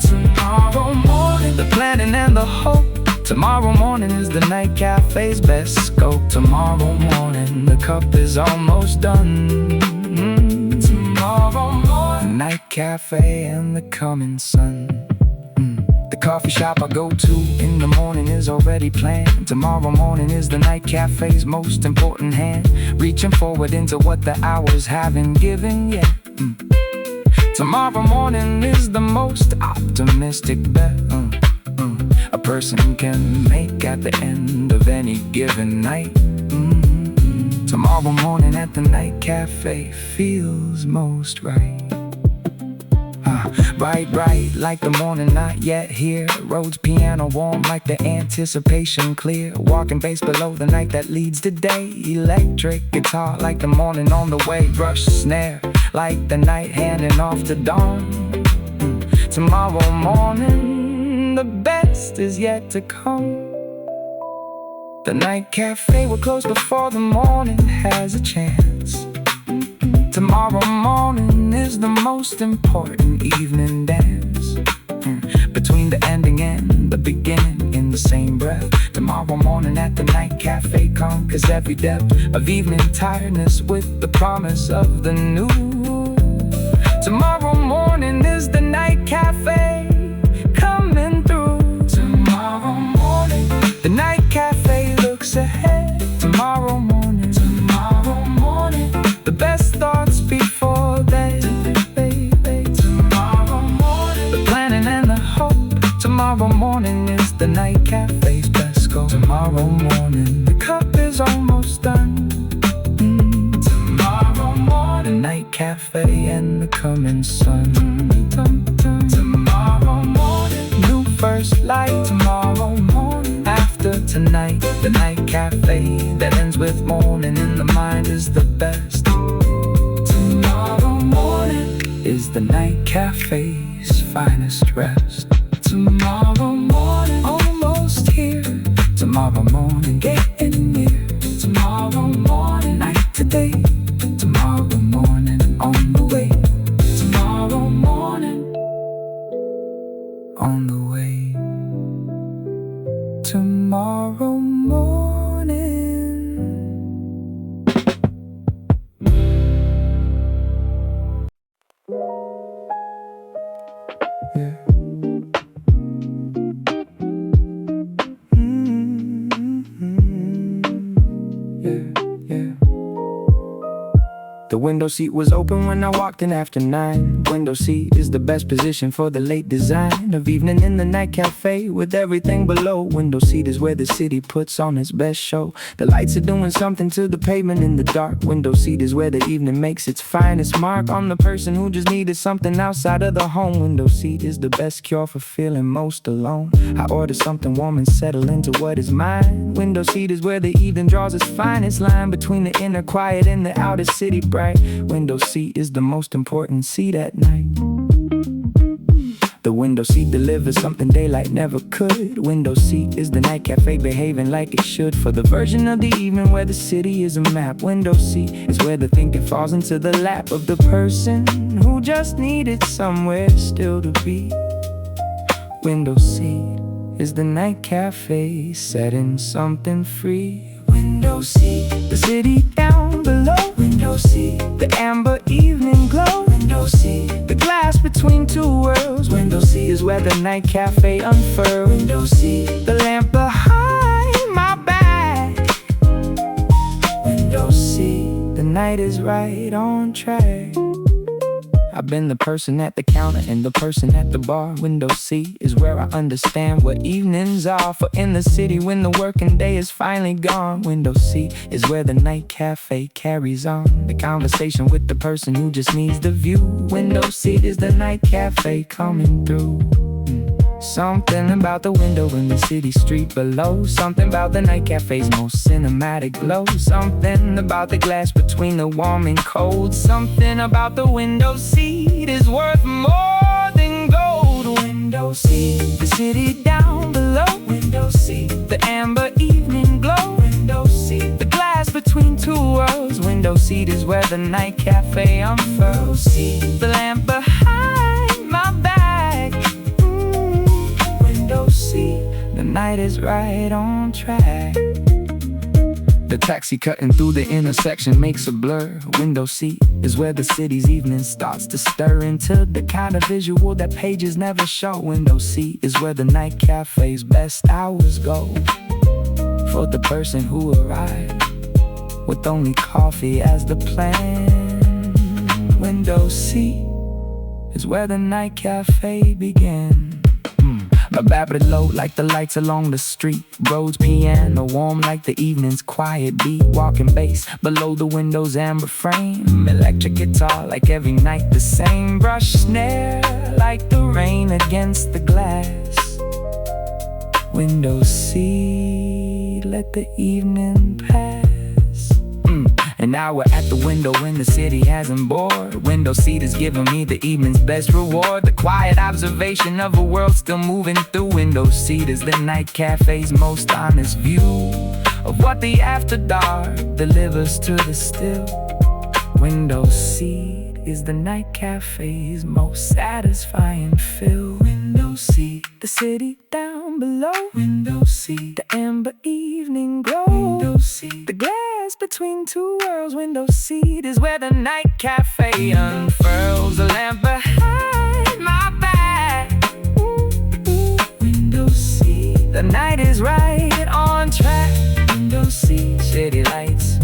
Tomorrow morning, the planning and the hope. Tomorrow morning is the night cafe's best scope. Tomorrow morning, the cup is almost done. Tomorrow morning, the night cafe and the coming sun. The coffee shop I go to in the morning is already planned. Tomorrow morning is the night cafe's most important hand. Reaching forward into what the hours haven't given yet. Tomorrow morning is the most optimistic bet a person can make at the end of any given night. Tomorrow morning at the night cafe feels most right. Bright like the morning not yet here. Roads piano warm like the anticipation clear. Walking bass below the night that leads to day. Electric guitar like the morning on the way. Rush snare like the night handing off to dawn. Tomorrow morning, the best is yet to come. The night cafe will close before the morning has a chance. Tomorrow morning is the most important evening dance. Between the ending and the beginning in the same breath. Tomorrow morning at the night cafe conquers every depth of evening tiredness with the promise of the new. Tomorrow morning is the night cafe coming through. Tomorrow morning, the night cafe looks ahead. Tomorrow morning, the best thoughts before bed. Tomorrow morning, the planning and the hope. Tomorrow morning is the night cafe's best goal. Tomorrow morning, the cup is almost done. Tomorrow morning, the night cafe and the coming sun. Tomorrow morning, new first light. Tomorrow morning, after tonight, the night cafe that ends with morning in the mind is the best. Tomorrow morning is the night cafe's finest rest. Tomorrow morning, almost here. Tomorrow morning, getting near. Tomorrow morning, night today. Tomorrow morning, on the way. Tomorrow morning, on the way. Tomorrow morning. Yeah. The window seat was open when I walked in after 9. Window seat is the best position for the late design of evening in the night cafe with everything below. Window seat is where the city puts on its best show. The lights are doing something to the pavement in the dark. Window seat is where the evening makes its finest mark on the person who just needed something outside of the home. Window seat is the best cure for feeling most alone. I order something warm and settle into what is mine. Window seat is where the evening draws its finest line between the inner quiet and the outer city bright. Window seat is the most important seat at night. The window seat delivers something daylight never could. Window seat is the night cafe behaving like it should. For the version of the evening where the city is a map. Window seat is where the thinking falls into the lap of the person who just needed somewhere still to be. Window seat is the night cafe setting something free. Window seat, the The city down below, window seat. The amber evening glow, window seat. The glass between two worlds, window seat, is where the night cafe unfurls, window seat. The lamp behind my back, window seat. The night is right on track. I've been the person at the counter and the person at the bar. Window seat is where I understand what evenings are. For in the city when the working day is finally gone, window seat is where the night cafe carries on the conversation with the person who just needs the view. Window seat is the night cafe coming through. Something about the window in the city street below. Something about the night cafe's most cinematic glow. Something about the glass between the warm and cold. Something about the window seat is worth more than gold. Window seat, the city down below. Window seat, the amber evening glow. Window seat, the glass between two worlds. Window seat is where the night cafe unfurls. See the lamp behind my back. Window seat, the night is right on track. The taxi cutting through the intersection makes a blur. Window seat is where the city's evening starts to stir into the kind of visual that pages never show. Window seat is where the night cafe's best hours go. For the person who arrived with only coffee as the plan, window seat is where the night cafe began. A vapid low like the lights along the street. Roads piano warm like the evening's quiet beat. Walking bass below the window's amber frame. Electric guitar like every night the same. Brush snare like the rain against the glass. Window seat, let the evening pass. And now we're at the window when the city hasn't bored. Window seat is giving me the evening's best reward. The quiet observation of a world still moving through. Window seat is the night cafe's most honest view of what the after dark delivers to the still. Window seat is the night cafe's most satisfying fill. Window seat, the city down below. Window seat, the amber evening glow. Window seat, the glass between two worlds. Window seat is where the night cafe unfurls. The lamp behind my back. Window seat, the night is right on track. Window seat, city lights.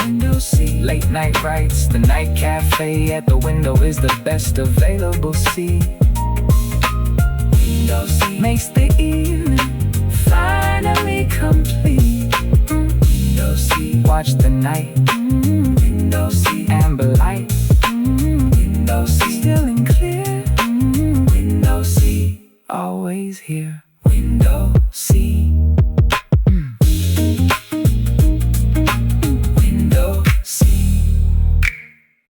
Window seat, late night rides. The night cafe at the window is the best available seat. Window seat makes the evening finally complete. Window seat, watch the night. Window seat, amber light. Window seat, still and clear. Window seat, always here. Window seat.